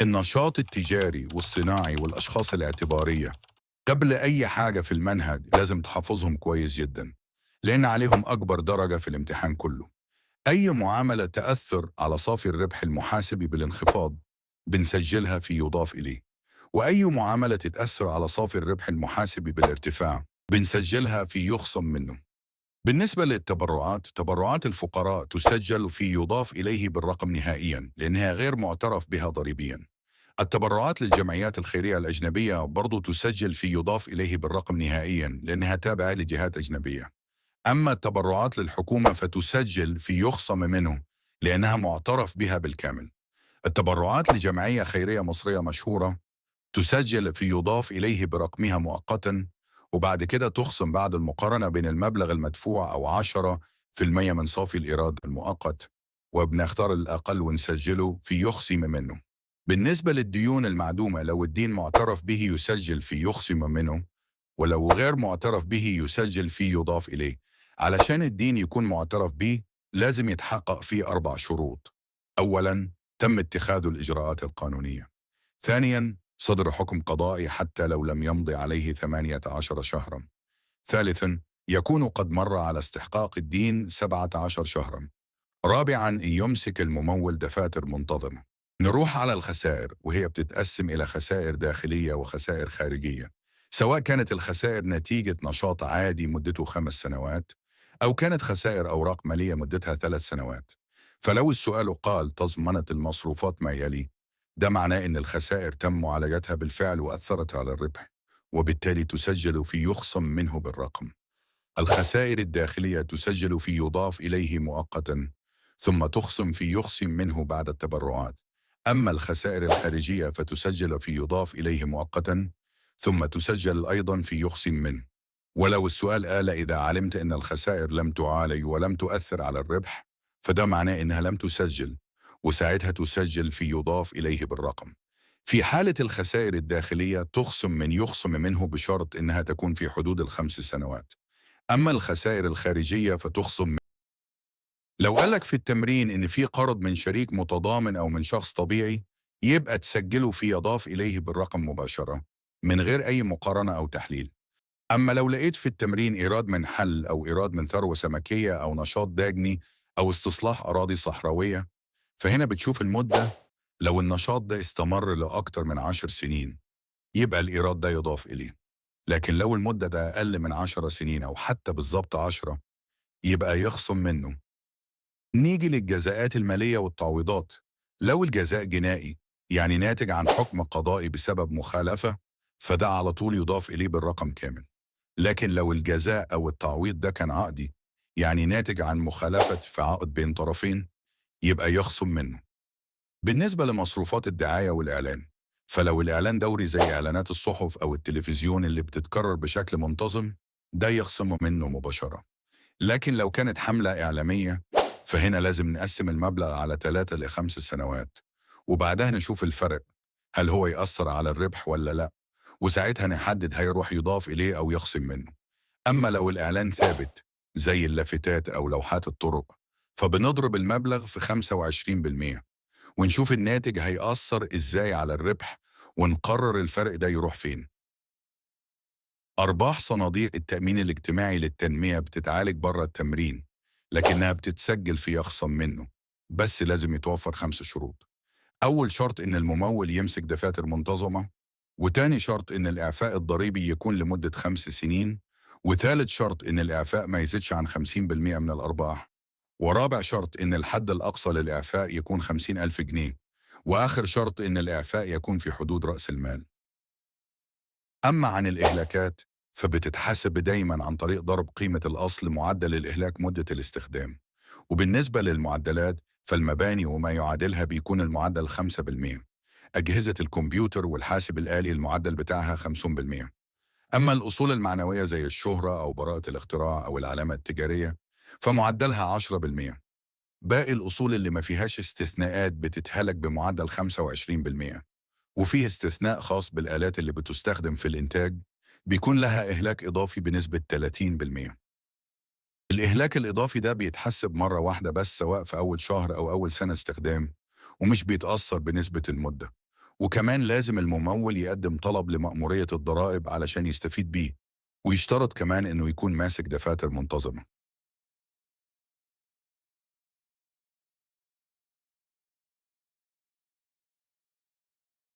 النشاط التجاري والصناعي والأشخاص الاعتبارية قبل أي حاجة في المنهج لازم تحفظهم كويس جدا، لأن عليهم أكبر درجة في الامتحان كله. أي معاملة تأثر على صافي الربح المحاسبي بالانخفاض بنسجلها في يضاف إليه، وأي معاملة تتأثر على صافي الربح المحاسبي بالارتفاع بنسجلها في يخصم منه. بالنسبة للتبرعات، تبرعات الفقراء تسجل في يضاف إليه بالرقم نهائيا لأنها غير معترف بها ضريبيا. التبرعات للجمعيات الخيرية الأجنبية برضو تسجل في يضاف إليه بالرقم نهائيا لأنها تابعة لجهات أجنبية. أما التبرعات للحكومة فتسجل في يخصم منه لأنها معترف بها بالكامل. التبرعات لجمعية خيرية مصرية مشهورة تسجل في يضاف إليه برقمها مؤقتا، وبعد كده تخصم بعد المقارنة بين المبلغ المدفوع أو 10% من صافي الإيراد المؤقت، وبنختار الأقل ونسجله في يخصم منه. بالنسبة للديون المعدومة، لو الدين معترف به يسجل في يخصم منه، ولو غير معترف به يسجل في يضاف إليه. علشان الدين يكون معترف به لازم يتحقق فيه 4 شروط. أولاً، تم اتخاذ الإجراءات القانونية. ثانياً، صدر حكم قضائي حتى لو لم يمضي عليه 18 شهراً. ثالثاً، يكون قد مر على استحقاق الدين 17 شهراً. رابعاً، يمسك الممول دفاتر منتظمة. نروح على الخسائر، وهي بتتقسم إلى خسائر داخلية وخسائر خارجية. سواء كانت الخسائر نتيجة نشاط عادي مدته 5 سنوات، أو كانت خسائر أوراق مالية مدتها 3 سنوات. فلو السؤال قال تضمنت المصروفات ما يلي، ده معناه إن الخسائر تم معالجتها بالفعل وأثرت على الربح، وبالتالي تسجل في يخصم منه بالرقم. الخسائر الداخلية تسجل في يضاف إليه مؤقتا، ثم تخصم في يخصم منه بعد التبرعات. أما الخسائر الخارجية فتسجل في يضاف إليه مؤقتا، ثم تسجل أيضا في يخصم منه. ولو السؤال قال إذا علمت أن الخسائر لم تعالج ولم تؤثر على الربح، فده معناه إنها لم تسجل، وساعتها تسجل في يضاف إليه بالرقم. في حالة الخسائر الداخلية تخصم من يخصم منه بشرط إنها تكون في حدود ال5 سنوات. أما الخسائر الخارجية فتخصم. لو قالك في التمرين إن في قرض من شريك متضامن أو من شخص طبيعي، يبقى تسجله في يضاف إليه بالرقم مباشرة من غير أي مقارنة أو تحليل. أما لو لقيت في التمرين إيراد من حل أو إيراد من ثروة سمكية أو نشاط داجني أو استصلاح أراضي صحراوية، فهنا بتشوف المدة. لو النشاط ده استمر لأكتر من 10 سنين، يبقى الإيراد ده يضاف إليه. لكن لو المدة ده أقل من 10 سنين أو حتى بالظبط 10، يبقى يخصم منه. نيجي للجزاءات المالية والتعويضات. لو الجزاء جنائي، يعني ناتج عن حكم قضائي بسبب مخالفة، فده على طول يضاف إليه بالرقم كامل. لكن لو الجزاء أو التعويض ده كان عقدي، يعني ناتج عن مخالفة في عقد بين طرفين، يبقى يخصم منه. بالنسبة لمصروفات الدعاية والإعلان، فلو الإعلان دوري زي إعلانات الصحف أو التلفزيون اللي بتتكرر بشكل منتظم، ده يخصم منه مباشرة. لكن لو كانت حملة إعلامية، فهنا لازم نقسم المبلغ على 3 ل5 سنوات، وبعدها نشوف الفرق، هل هو يأثر على الربح ولا لا، وساعتها نحدد هيروح يضاف إليه أو يخصم منه. أما لو الإعلان ثابت زي اللافتات أو لوحات الطرق، فبنضرب المبلغ في 25% ونشوف الناتج هيأثر إزاي على الربح، ونقرر الفرق ده يروح فين. أرباح صناديق التأمين الاجتماعي للتنمية بتتعالج بره التمرين، لكنها بتتسجل في يخصم منه، بس لازم يتوفر 5 شروط. أول شرط إن الممول يمسك دفاتر منتظمة، وتاني شرط إن الإعفاء الضريبي يكون لمدة 5 سنين، وثالث شرط إن الإعفاء ما يزيدش عن 50% من الأرباح، ورابع شرط إن الحد الأقصى للإعفاء يكون 50,000 جنيه، وآخر شرط إن الإعفاء يكون في حدود رأس المال. أما عن الإهلاكات، فبتتحسب دايما عن طريق ضرب قيمة الأصل معدل الإهلاك مدة الاستخدام. وبالنسبة للمعدلات، فالمباني وما يعادلها بيكون المعدل 5%. أجهزة الكمبيوتر والحاسب الآلي المعدل بتاعها 50%. أما الأصول المعنوية زي الشهرة أو براءة الاختراع أو العلامة التجارية، فمعدلها 10%. باقي الأصول اللي ما فيهاش استثناءات بتتهلك بمعدل 25%. وفيه استثناء خاص بالآلات اللي بتستخدم في الإنتاج، بيكون لها إهلاك إضافي بنسبة 30%. الإهلاك الإضافي ده بيتحسب مرة واحدة بس، سواء في أول شهر أو أول سنة استخدام، ومش بيتأثر بنسبة المدة. وكمان لازم الممول يقدم طلب لمأمورية الضرائب علشان يستفيد بيه، ويشترط كمان إنه يكون ماسك دفاتر منتظمة.